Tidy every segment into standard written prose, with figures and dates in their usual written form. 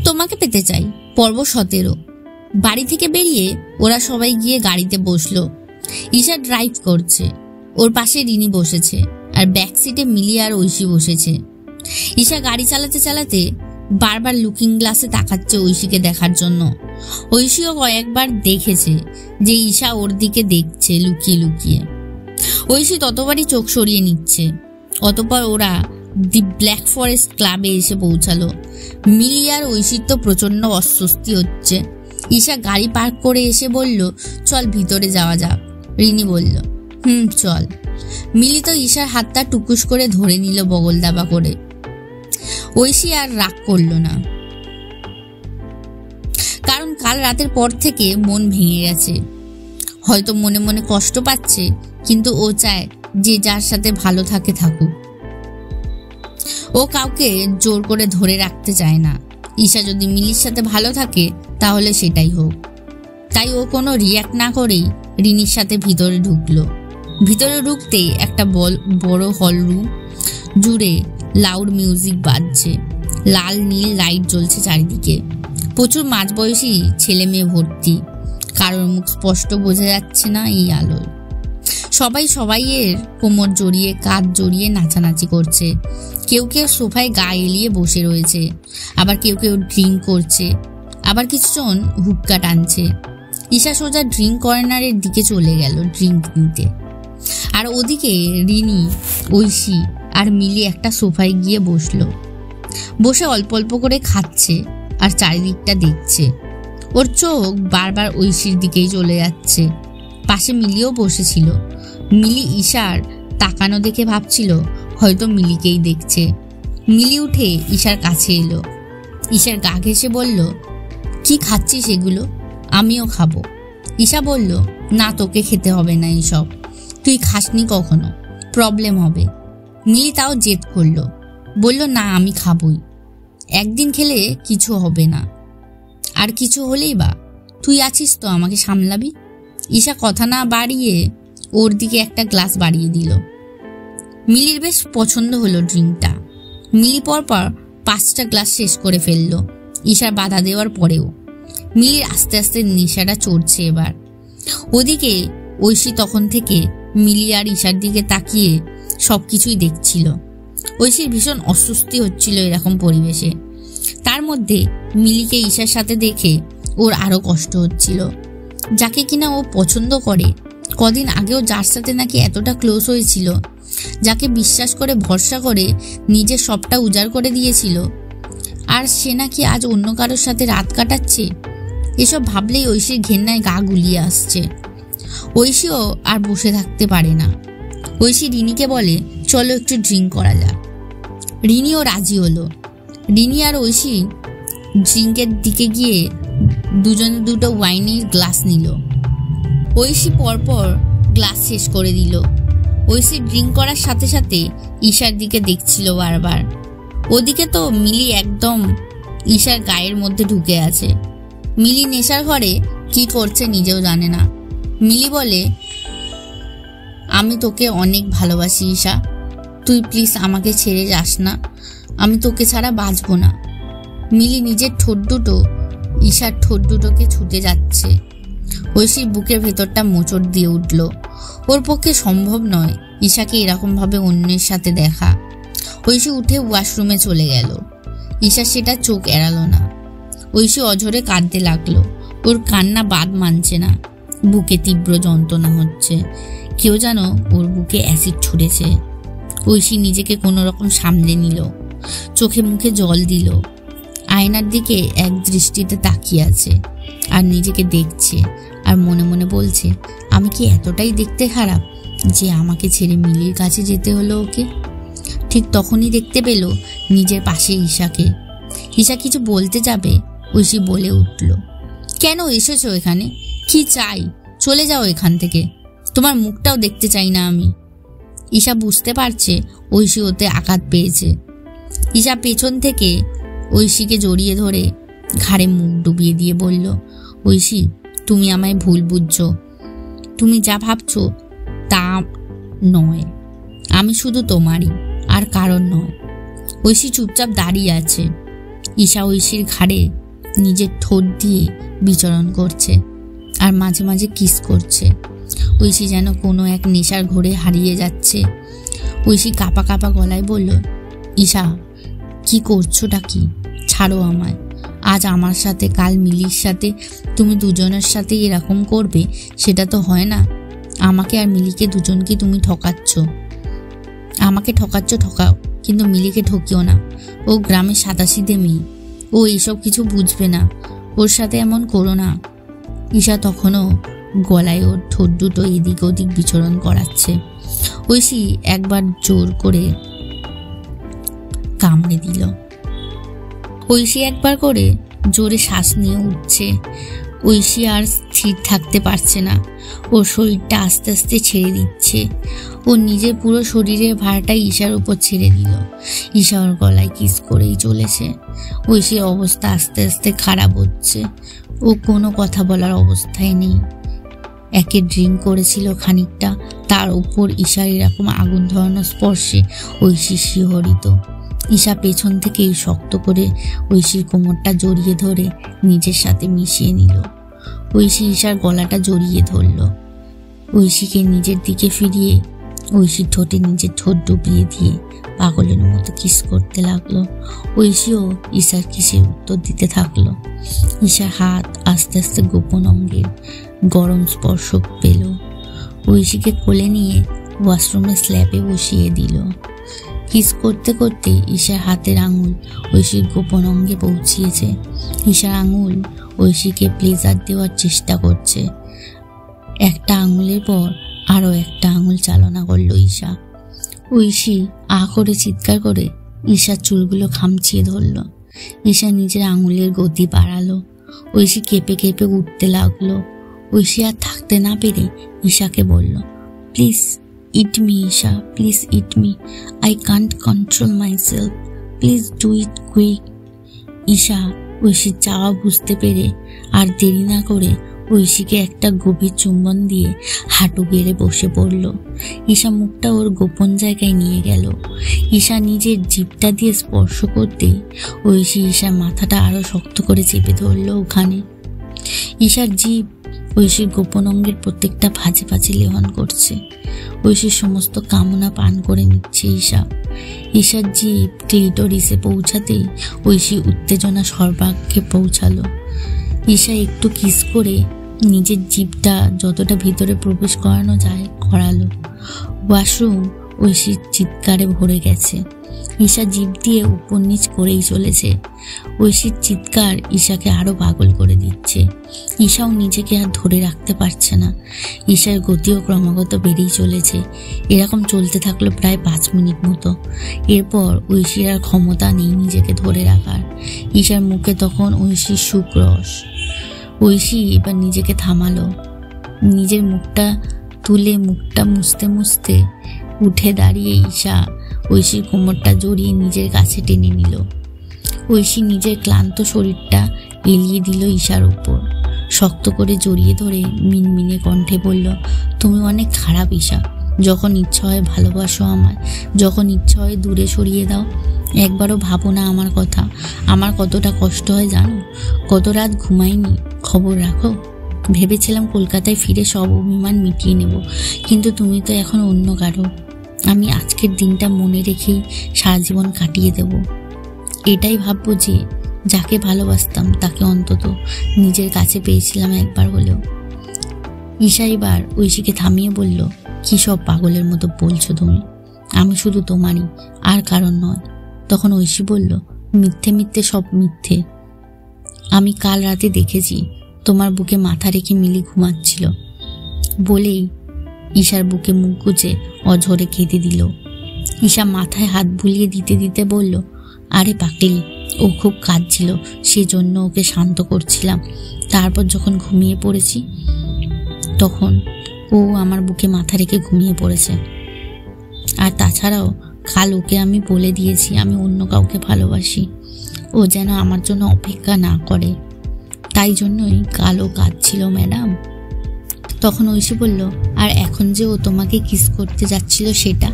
তোমাকে পেতে চাই পর্ব 17। বাড়ি থেকে বেরিয়ে ওরা সবাই গিয়ে গাড়িতে বসলো। ঈশা ড্রাইভ করছে, ওর পাশে রিনি বসেছে, আর ব্যাক সিটে মিলি আর ঐশী বসেছে। ঈশা গাড়ি চালাতে চালাতে বারবার লুকিং গ্লাসে তাকাচ্ছে ঐশীকে দেখার জন্য। ঐশীও কয়েকবার দেখেছে যে ঈশা ওর দিকে দেখছে লুকিয়ে লুকিয়ে। ঐশী ততবারই চোখ সরিয়ে নিচ্ছে। অতঃপর ওরা দি ব্ল্যাক ফরেস্ট ক্লাবে এসে পৌঁছালো। মিলি আর ঐশীর তো প্রচন্ড অস্বস্তি হচ্ছে। ঈশা গাড়ি পার্ক করে এসে বলল, চল ভিতরে যাওয়া যাক। রিনি বলল, চল। মিলি তো ঈশার হাতটা টুকুস করে ধরে নিল বগল দাবা করে। ঐশী আর রাগ করল না, কারণ কাল রাতের পর থেকে মন ভেঙে গেছে। হয়তো মনে মনে কষ্ট পাচ্ছে, কিন্তু ও চায় যে যার সাথে ভালো থাকে থাকুক। ও কাউকে জোর করে ধরে রাখতে চায় না। ঈশা যদি মিলির সাথে ভালো থাকে তাহলে সেটাই হোক। তাই ও কোনো রিয়াক্ট না করেই রিনির সাথে ভিতরে ঢুকলো। ভিতরে ঢুকতেই একটা বড় হল রুম জুড়ে লাউড মিউজিক বাজছে, লাল নীল লাইট জ্বলছে চারিদিকে। প্রচুর মাঝবয়সী ছেলে মেয়ে ভর্তি, কারোর মুখ স্পষ্ট বোঝা যাচ্ছে না এই আলোয়। সবাই সবাইয়ের কোমর জড়িয়ে কাঁধ জড়িয়ে নাচানাচি করছে। কেউ কেউ সোফায় গা এলিয়ে বসে রয়েছে, আবার কেউ কেউ ড্রিঙ্ক করছে, আবার কিছুজন হুক্কা টানছে। ঈশা সোজা ড্রিঙ্ক কর্নারের দিকে চলে গেল ড্রিঙ্ক নিতে। আর ওদিকে রিনি, ঐশী আর মিলি একটা সোফায় গিয়ে বসলো। বসে অল্প অল্প করে খাচ্ছে আর চারিদিকটা দেখছে। ওর চোখ বারবার ঐশীর দিকেই চলে যাচ্ছে। পাশে মিলিও বসেছিল। মিলি ঈশার তাকানো দেখে ভাবছিল হয়তো মিলিকেই দেখছে। মিলি উঠে ঈশার কাছে এলো। ঈশার গা ঘেঁষে বলল, কি খাচ্ছিস এগুলো? আমিও খাবো। ঈশা বলল, না, তোকে খেতে হবে না এইসব, তুই খাসনি কখনো, প্রবলেম হবে। মিলি তাও জেদ করলো, বলল, না, আমি খাবই, একদিন খেলে কিছু হবে না, আর কিছু হলেই বা তুই আছিস তো, আমাকে সামলাবি। ঈশা কথা না বাড়িয়ে ওর দিকে একটা গ্লাস বাড়িয়ে দিল। মিলির বেশ পছন্দ হলো ড্রিঙ্কটা। মিলি পরপর 5টা গ্লাস শেষ করে ফেললো ঈশার বাধা দেওয়ার পরেও। মিলির আস্তে আস্তে নেশাটা চড়ছে এবার। ওদিকে ঐশী তখন থেকে মিলি আর ঈশার দিকে তাকিয়ে সবকিছুই দেখছিল। ঐশীর ভীষণ অস্বস্তি হচ্ছিল এরকম পরিবেশে। তার মধ্যে মিলিকে ঈশার সাথে দেখে ওর আরো কষ্ট হচ্ছিল। যাকে কিনা ও পছন্দ করে, কদিন আগেও যার সাথে নাকি এতটা ক্লোজ হয়েছিল, যাকে বিশ্বাস করে ভরসা করে নিজের সবটা উজাড় করে দিয়েছিল, আর সে নাকি আজ অন্য কারোর সাথে রাত কাটাচ্ছে। এসব ভাবলেই ঐশীর ঘেন্নায় গা গুলিয়ে আসছে। ঐশীও আর বসে থাকতে পারে না। ঐশী রিনিকে বলে, চলো একটু ড্রিঙ্ক করা যাক। রিনিও রাজি হলো। রিনি আর ঐশী ড্রিঙ্কের দিকে গিয়ে দুজনে দুটো ওয়াইনের গ্লাস নিল। ঐশী পরপর গ্লাস শেষ করে দিল। ঐশী ড্রিঙ্ক করার সাথে সাথে ঈশার দিকে দেখছিল বারবার। ওদিকে তো মিলি একদম ঈশার গায়ের মধ্যে ঢুকে আছে। মিলি নেশার ঘরে কি করছে নিজেও জানে না। মিলি বলে, আমি তোকে অনেক ভালোবাসি ঈশা, তুই প্লিজ আমাকে ছেড়ে যাস না, আমি তোকে ছাড়া বাঁচবো না। মিলি নিজের ঠোঁট দুটো ঈশার ঠোঁট দুটোকে ছুটে যাচ্ছে। ঐশীর বুকের ভেতরটা মোচড় দিয়ে উঠল। ওর পক্ষে সম্ভব নয় ঈশাকে এরকম ভাবে অন্যের সাথে দেখা। ঐশী উঠে ওয়াশরুমে চলে গেল। ঈশা সেটা চোখ এড়ালো না। ঐশী অঝরে কাঁদতে লাগলো। ওর কান্না বাদ মানছে না। বুকে তীব্র যন্ত্রণা হচ্ছে। কেউ যেন ওর বুকে অ্যাসিড ছুঁড়েছে। ঐশী নিজেকে কোনো রকম সামলে নিল। চোখে মুখে জল দিল। আয়নার দিকে এক দৃষ্টিতে তাকিয়ে আছে আর নিজেকে দেখছে, আর মনে মনে বলছে, আমি কি এতটাই দেখতে খারাপ যে আমাকে ছেড়ে মিলির কাছে যেতে হলো ওকে? ঠিক তখনই দেখতে পেল নিজের পাশে ঈশাকে। ঈশা কিছু বলতে যাবে, ঐশী বলে উঠল, কেন এসেছো এখানে? কি চাই? চলে যাও এখান থেকে, তোমার মুখটাও দেখতে চাই না আমি। ঈশা বুঝতে পারছে ঐশী ওতে আঘাত পেয়েছে। ঈশা পেছন থেকে ঐশীকে জড়িয়ে ধরে ঘাড়ে মুখ ডুবিয়ে দিয়ে বলল, ঐশী, তুমি আমায় ভুল বুঝছো। তুমি যা ভাবছো তা নয়, আমি শুধু তোমারই, আর কারণ নয়। ঐশী চুপচাপ দাঁড়িয়ে আছে। ঈশা ঐশীর ঘাড়ে নিজের ঠোঁট দিয়ে বিচরণ করছে আর মাঝে মাঝে কিস করছে। ঐশী যেন কোনো এক নেশার ঘোরে হারিয়ে যাচ্ছে। ঐশী কাঁপা কাঁপা গলায় বলল, ঈশা কি করছোটা কি? ছাড়ো আমায়। আজ আমার সাথে, কাল মিলির সাথে, তুমি দুজনের সাথে এরকম করবে সেটা তো হয় না। আমাকে আর মিলিকে দুজনকে তুমি ঠকাচ্ছ। আমাকে ঠকাচ্ছ ঠকাও, কিন্তু মিলিকে ঠকিও না। ও গ্রামের সাদাসিধে মেয়ে, ও এইসব কিছু বুঝবে না। ওর সাথে এমন করো না। ঈশা তখনও গলায় ওর ঠোঁট দুটো এদিক ওদিক বিচরণ করাচ্ছে। ঐশী একবার জোর করে কামড়ে দিল। ঐশী একবার করে জোরে শ্বাস নিয়ে উঠছে। ঐশী আর স্থির থাকতে পারছে না। ওর শরীরটা আস্তে আস্তে ছেড়ে দিচ্ছে। ও নিজের পুরো শরীরের ভারটা ঈশার উপর ছেড়ে দিল। ঈশা ওর গলায় কিস করেই চলেছে। ঐশীর অবস্থা আস্তে আস্তে খারাপ হচ্ছে। ও কোনো কথা বলার অবস্থায় নেই। একে ড্রিঙ্ক করেছিল খানিকটা, তার উপর ঈশার এরকম আগুন ধরানো স্পর্শে ঐশী শিহরিত। ঈশা পেছন থেকেই শক্ত করে ঐশীর কোমরটা জড়িয়ে ধরে নিজের সাথে মিশিয়ে নিল। ঐশী ঈশার গলাটা জড়িয়ে ধরল। ঐশীকে নিজের দিকে ফিরিয়ে ঐশীর ঠোঁটে নিজের ঠোঁট ডুবিয়ে দিয়ে পাগলের মতো কিস করতে লাগলো। ঐশীও ঈশার কিসের উত্তর দিতে থাকলো। ঈশার হাত আস্তে আস্তে গোপন অঙ্গের গরম স্পর্শ পেল। ঐশীকে কোলে নিয়ে ওয়াশরুমে স্ল্যাবে বসিয়ে দিল। কিস করতে করতে ঈশার হাতের আঙুল ঐশীর গোপন অঙ্গে পৌঁছিয়েছে। ঈশার আঙুল ঐশীকে প্লেজার দেওয়ার চেষ্টা করছে। একটা আঙুলের পর আরো একটা আঙুল চালনা করলো ঈশা। ঐশী আ করে চিৎকার করে ঈশার চুলগুলো খামচিয়ে ধরল। ঈশা নিজের আঙুলের গতি বাড়ালো। ঐশী কেঁপে কেঁপে উঠতে লাগলো। ঐশী আর থাকতে না পেরে ঈশাকে বলল, please eat me, Isha. Please eat me. I can't control myself. Please do it quick. Isha ঐশীর চাওয়া বুঝতে পেরে আর দেরি না করে ঐশীকে একটা গভীর চুম্বন দিয়ে হাঁটু গেড়ে বসে পড়ল। ঈশা মুখটা ওর গোপন জায়গায় নিয়ে গেল। ঈশা নিজের জিভটা দিয়ে স্পর্শ করতে ঐশী ঈশার মাথাটা আরো শক্ত করে চেপে ধরল ওখানে। ঈশার জিভ ঐশীর গোপন অঙ্গের প্রত্যেকটা ভাঁজে ভাঁজে লেহন করছে। ঐশীর সমস্ত কামনা পান করে নিচ্ছে ঈশা। ঈশার জিভ ক্লিটোরিসে পৌঁছাতেই ঐশী উত্তেজনা সর্বাগ্রে পৌঁছালো। ঈশা একটু কিস করে নিজের জিভটা যতটা ভিতরে প্রবেশ করানো যায় করালো। ওয়াশরুম ঐশীর চিৎকারে ভরে গেছে। ঈশা জিভ দিয়ে উপর নিচ করেই চলেছে। ঐশীর চিৎকার ঈশাকে আরো পাগল করে দিচ্ছে। ঈশাও নিজেকে আর ধরে রাখতে পারছে না। ঈশার গতিও ক্রমাগত বেড়েই চলেছে। এরকম চলতে থাকলো প্রায় 5 মিনিট মতো। এরপর ঐশীর আর ক্ষমতা নেই নিজেকে ধরে রাখার। ঈশার মুখে তখন ঐশীর সুক্রস। ঐশী এবার নিজেকে থামালো। নিজের মুখটা তুলে মুখটা মুছতে মুছতে উঠে দাঁড়িয়ে ঈশা ঐশীর কোমরটা জড়িয়ে নিজের কাছে টেনে নিল। ঐশী নিজের ক্লান্ত শরীরটা এলিয়ে দিল ঈশার উপর। শক্ত করে জড়িয়ে ধরে মিনমিনে কণ্ঠে বলল, তুমি অনেক খারাপ ঈশা। যখন ইচ্ছা হয় ভালোবাসো আমায়, যখন ইচ্ছা হয় দূরে সরিয়ে দাও। একবারও ভাবো না আমার কথা। আমার কতটা কষ্ট হয় জানো? কত রাত ঘুমাইনি। খবর রাখো। ভেবেছিলাম কলকাতায় ফিরে সব অভিমান মিটিয়ে নেব, কিন্তু তুমি তো এখন অন্য কারো। আমি আজকের দিনটা মনে রেখেই সারা জীবন কাটিয়ে দেব। এটাই ভাববো যে যাকে ভালোবাসতাম তাকে অন্তত নিজের কাছে পেয়েছিলাম একবার হলেও। ঈশা এবার ঐশীকে থামিয়ে বলল, কি সব পাগলের মতো বলছো তুমি? আমি শুধু তোমারই, আর কারণ নয়। তখন ঐশী বলল, মিথ্যে মিথ্যে সব মিথ্যে। আমি কাল রাতে দেখেছি তোমার বুকে মাথা রেখে মিলি ঘুমাচ্ছিল। বলেই ঈশার বুকে মুখ গুজে অঝরে কেঁদে দিল। ঈশা মাথায় হাত বুলিয়ে দিতে দিতে বলল, আরে পাগলি, ও খুব কাঁদছিল, সেজন্য ওকে শান্ত করছিলাম। তারপর যখন ঘুমিয়ে পড়েছি তখন ও আমার বুকে মাথা রেখে ঘুমিয়ে পড়েছে। আর তাছাড়াও কাল ওকে আমি বলে দিয়েছি আমি অন্য কাউকে ভালোবাসি। ও যেন আমার জন্য অপেক্ষা না করে, তাই জন্যই কাল ও কাঁদছিল ম্যাডাম। তখন ঐশী বলল, আর এখন যে ও তোমাকে কিস করতে যাচ্ছিল সেটা?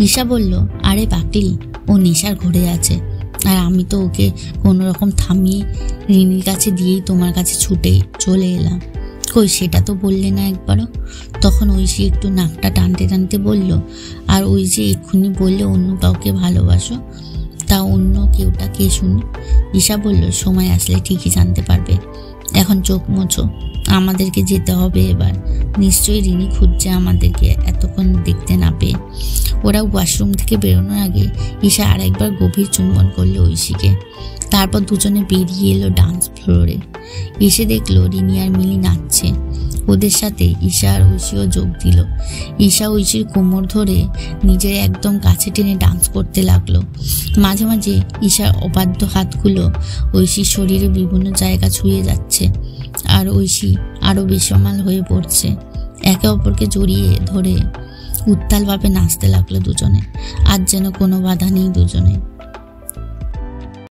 ঈশা বলল, আরে পাগলি, ও নেশার ঘরে আছে। আর আমি তো ওকে কোনো রকম থামিয়ে রিনির কাছে দিয়েই তোমার কাছে ছুটে চলে এলাম। কই সেটা তো বললে না একবারও। তখন ঐশী একটু নাকটা টানতে টানতে বলল, আর ওই যে এক্ষুনি বললে অন্য কাউকে ভালোবাসো, তা অন্য কেউটা কে শুনি? ঈশা বলল, সময় আসলে ঠিকই জানতে পারবে, এখন চোখ মোছো, আমাদেরকে যেতে হবে এবার। নিশ্চয়ই রিনি খুঁজছে আমাদেরকে এতক্ষণ দেখতে না পেয়ে। ওরা ওয়াশরুম থেকে বেরোনোর আগে ঈশা আরেকবার গভীর চুম্বন করলো ঐশীকে। তারপর দুজনে বেরিয়ে এলো ডান্স ফ্লোরে। এসে দেখলো রিনি আর মিলি নাচছে। ওদের সাথে ঈশা আর ঐশীও যোগ দিল। ঈশা ঐশীর কোমর ধরে নিজের একদম কাছে টেনে ডান্স করতে লাগলো। মাঝে মাঝে ঈশার অবাধ্য হাতগুলো ঐশীর শরীরে বিভিন্ন জায়গা ছুঁয়ে যাচ্ছে, আর ঐশী আরো বেসামাল হয়ে পড়ছে। একে অপরকে জড়িয়ে ধরে উত্তালভাবে নাচতে লাগলো দুজনে। আজ যেন কোনো বাধা নেই দুজনে।